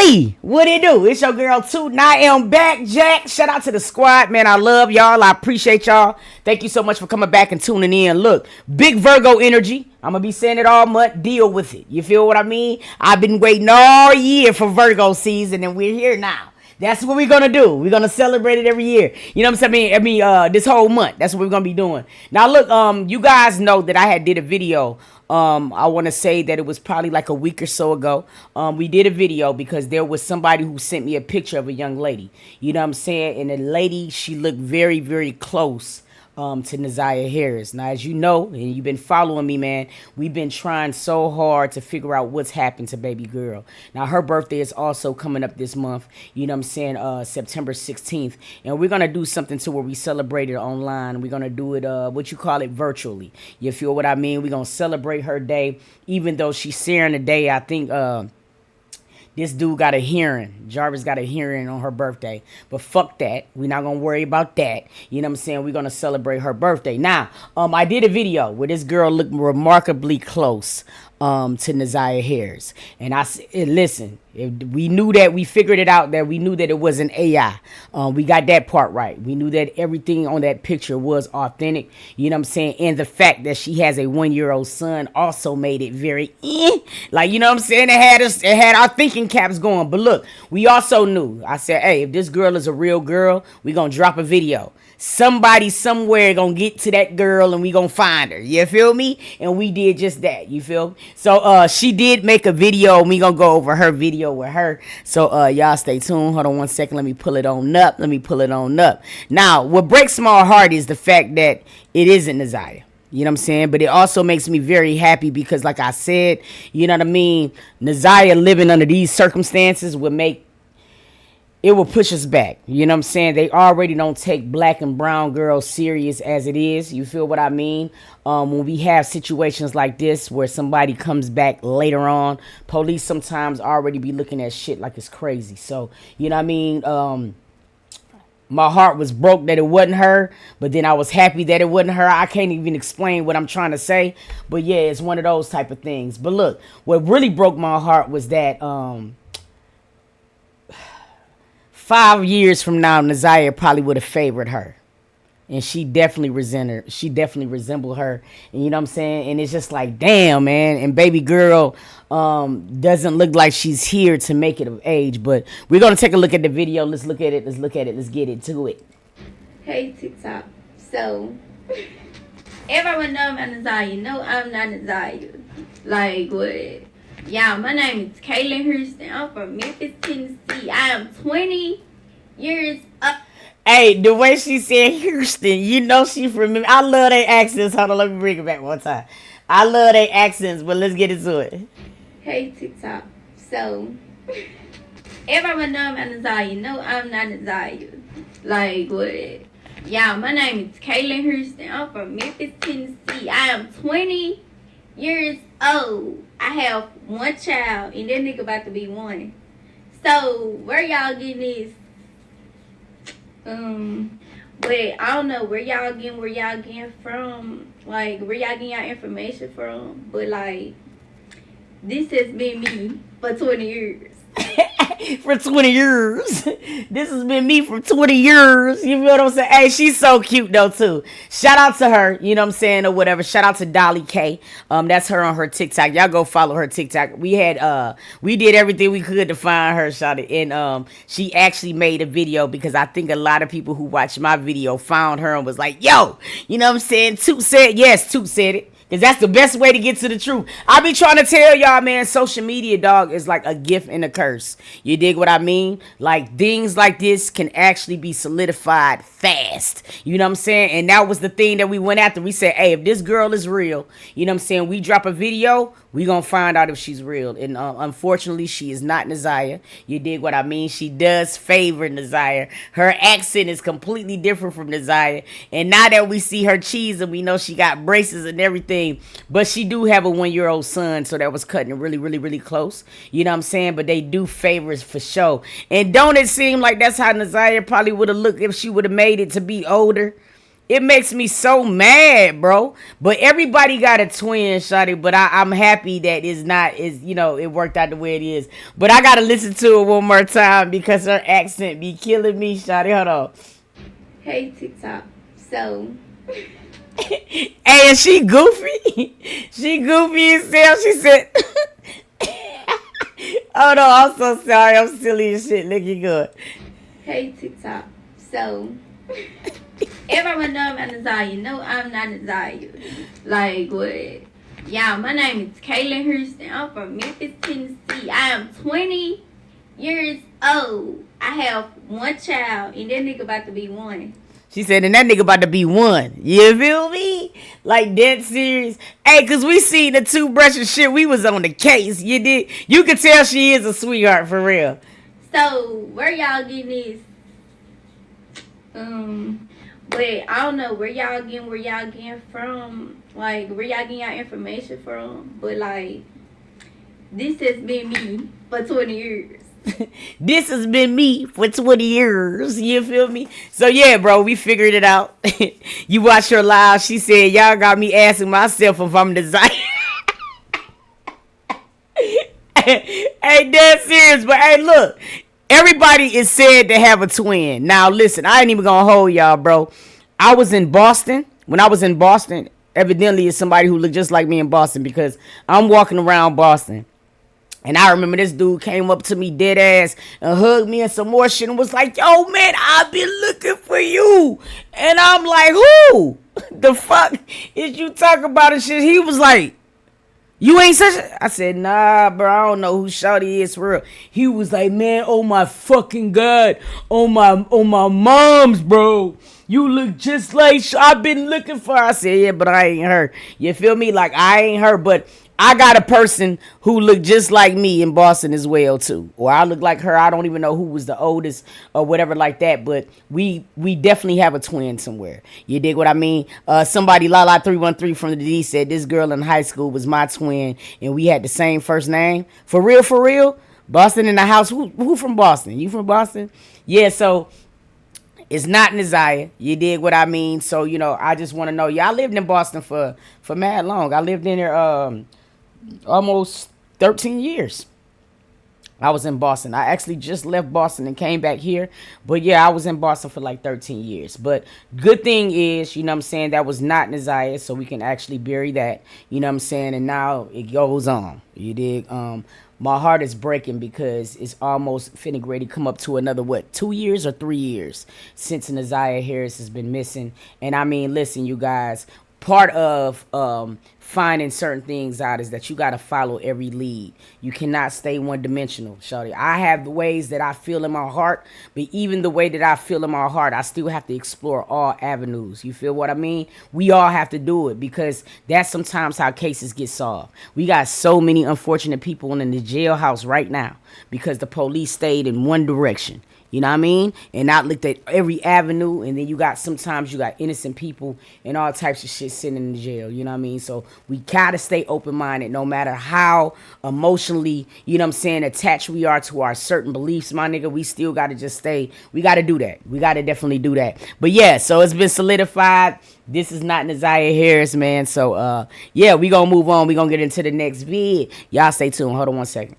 Lee, what it do? It's your girl too. Now I am back, Jack. Shout out to the squad, man. I love y'all. I appreciate y'all. Thank you so much for coming back and tuning in. Look, big Virgo energy. I'm gonna be saying it all month. Deal with it. You feel what I mean? I've been waiting all year for Virgo season, and we're here now. That's what we're gonna do. We're gonna celebrate it every year. You know what I'm saying? This whole month. That's what we're gonna be doing. Now, look, you guys know that I had did a video. I want to say that it was probably like a week or so ago. We did a video because there was somebody who sent me a picture of a young lady. You know what I'm saying? And the lady, she looked very, very close to Naziah Harris. Now, as you know, and you've been following me, man, we've been trying so hard to figure out what's happened to baby girl. Now, her birthday is also coming up this month, you know what I'm saying, September 16th. And we're going to do something to where we celebrate it online. We're going to do it, what you call it, virtually. You feel what I mean? We're going to celebrate her day, even though she's sharing the day, I think, this dude got a hearing. Jarvis got a hearing on her birthday. But fuck that. We're not going to worry about that. You know what I'm saying? We're going to celebrate her birthday. Now, I did a video where this girl looked remarkably close to Naziah Harris. And I said, listen, we knew that, we figured it out, that we knew that it wasn't AI. We got that part right. We knew that everything on that picture was authentic. You know what I'm saying? And the fact that she has a 1-year-old son also made it very, like, you know what I'm saying? It had our thinking caps going. But look, we also knew, I said, hey, if this girl is a real girl, we gonna drop a video. Somebody somewhere gonna get to that girl and we gonna find her. You feel me? And we did just that. You feel? So she did make a video, and we gonna go over her video with her. So y'all stay tuned. Hold on one second. Let me pull it on up. Now, what breaks my heart is the fact that it isn't Naziah. You know what I'm saying? But it also makes me very happy because, like I said, you know what I mean? Naziah living under these circumstances would make, it will push us back. You know what I'm saying? They already don't take black and brown girls serious as it is. You feel what I mean? When we have situations like this where somebody comes back later on, police sometimes already be looking at shit like it's crazy. So, you know what I mean? My heart was broke that it wasn't her, but then I was happy that it wasn't her. I can't even explain what I'm trying to say. But yeah, it's one of those type of things. But look, what really broke my heart was that 5 years from now, Naziah probably would have favored her. And she definitely resembled her. And you know what I'm saying? And it's just like, damn, man. And baby girl doesn't look like she's here to make it of age. But we're going to take a look at the video. Let's look at it. Let's get into it. Hey, TikTok. So, everyone know I'm Naziah. No, I'm not Naziah. Like, what? Y'all, my name is Kaylin Hurston. I'm from Memphis, Tennessee. I am 20 years up. Hey, the way she said Houston, you know she from me. I love their accents. Hold on, let me bring it back one time. I love their accents, but let's get into it. Hey, TikTok. So, everyone know I'm Naziah. No, I'm not Naziah. Like, what? Y'all, my name is Kaylin Hurston. I'm from Memphis, Tennessee. I am 20 years old. I have one child, and that nigga about to be one. So, where y'all getting this? But I don't know where y'all getting from. Like, where y'all getting y'all information from. But, like, this has been me for 20 years. For 20 years. This has been me for 20 years. You feel what I'm saying? Hey, she's so cute though too. Shout out to her, you know what I'm saying, or whatever. Shout out to Dolly K. That's her on her TikTok. Y'all go follow her TikTok. We did everything we could to find her, shawty. And she actually made a video because I think a lot of people who watched my video found her and was like, yo, you know what I'm saying? Toot said, yes, Toot said it. Because that's the best way to get to the truth. I be trying to tell y'all, man, social media, dog, is like a gift and a curse. You dig what I mean? Like, things like this can actually be solidified fast. You know what I'm saying? And that was the thing that we went after. We said, hey, if this girl is real, you know what I'm saying, we drop a video, we gonna find out if she's real. And unfortunately, she is not Naziah. You dig what I mean? She does favor Naziah. Her accent is completely different from Naziah. And now that we see her cheese and we know she got braces and everything, but she do have a 1-year-old son, so that was cutting really, really, really close. You know what I'm saying? But they do favors for sure. And don't it seem like that's how Naziah probably would have looked if she would have made it to be older? It makes me so mad, bro. But everybody got a twin, shawty. But I'm happy that it's not, is it worked out the way it is. But I gotta listen to it one more time because her accent be killing me, shawty. Hold on. Hey TikTok. So Hey, and she goofy. She goofy as hell. She said, "Oh no, I'm so sorry. I'm silly as shit. Looking good." hey TikTok. So everyone know I'm Anazaya. No, I'm not Anazaya. Like what? Yeah, my name is Kaylin Hurston. I'm from Memphis, Tennessee. I am 20 years old. I have one child, and that nigga about to be one. She said, and that nigga about to be one. You feel me? Like that serious. Hey, cause we seen the toothbrush and shit. We was on the case. You did. You could tell she is a sweetheart for real. So where y'all getting this? But I don't know where y'all getting from. Like where y'all getting y'all information from. But like this has been me for 20 years. This has been me for 20 years. You feel me? So yeah, bro, we figured it out. You watch her live. She said, y'all got me asking myself if I'm designed. Hey, dead serious. But hey, look. Everybody is said to have a twin. Now listen, I ain't even gonna hold y'all, bro. I was in Boston. When I was in Boston, evidently it's somebody who looked just like me in Boston because I'm walking around Boston. And I remember this dude came up to me dead ass and hugged me and some more shit and was like, yo, man, I've been looking for you. And I'm like, who? The fuck is you talking about and shit? He was like, you ain't such a... I said, nah, bro, I don't know who Shawty is for real. He was like, man, oh my fucking God. Oh my mom's, bro. You look just like I've been looking for her. I said, yeah, but I ain't her. You feel me? Like, I ain't her, but I got a person who looked just like me in Boston as well, too. Or I look like her. I don't even know who was the oldest or whatever like that. But we definitely have a twin somewhere. You dig what I mean? Somebody, Lala313 from the D said this girl in high school was my twin. And we had the same first name. For real, for real? Boston in the house. Who from Boston? You from Boston? Yeah, so... It's not Nazaya. You dig what I mean? So, I just want to know. Yeah, I lived in Boston for mad long. I lived in there almost 13 years. I was in Boston. I actually just left Boston and came back here. But yeah, I was in Boston for like 13 years. But good thing is, you know what I'm saying, that was not Nazaya, so we can actually bury that. You know what I'm saying? And now it goes on. You dig? My heart is breaking because it's almost finna ready to come up to another, 2 years or 3 years since Nazaya Harris has been missing. And I mean, listen, you guys, part of finding certain things out is that you got to follow every lead. You cannot stay one-dimensional, shawty. I have the ways that I feel in my heart, but even the way that I feel in my heart, I still have to explore all avenues. You feel what I mean? We all have to do it because that's sometimes how cases get solved. We got so many unfortunate people in the jailhouse right now because the police stayed in one direction. You know what I mean? And I looked at every avenue, and then sometimes you got innocent people and all types of shit sitting in the jail. You know what I mean? So we gotta stay open-minded no matter how emotionally, you know what I'm saying, attached we are to our certain beliefs, my nigga. We still gotta just stay. We gotta do that. We gotta definitely do that. But yeah, so it's been solidified. This is not Nazaya Harris, man. So yeah, we gonna move on. We gonna get into the next vid. Y'all stay tuned. Hold on one second.